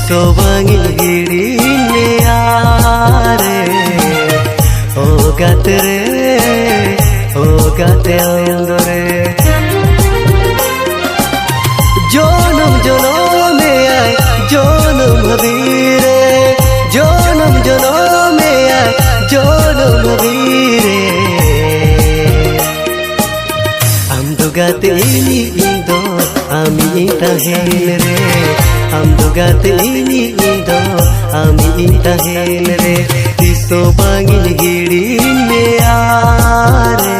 तिसो बांगी हिड़ीने आरे ओ गाते रे ओ गाते अंदरे जोनम जनमे आय जोनम भबीरे जोनम जनमे आय जोनम भबीरे आम दो गाते इनी इंदो आमी ताहेन रे आम दो गाते इनी इंदो आमी ताहेन रे तिसो बांगी हिड़ीने आरे।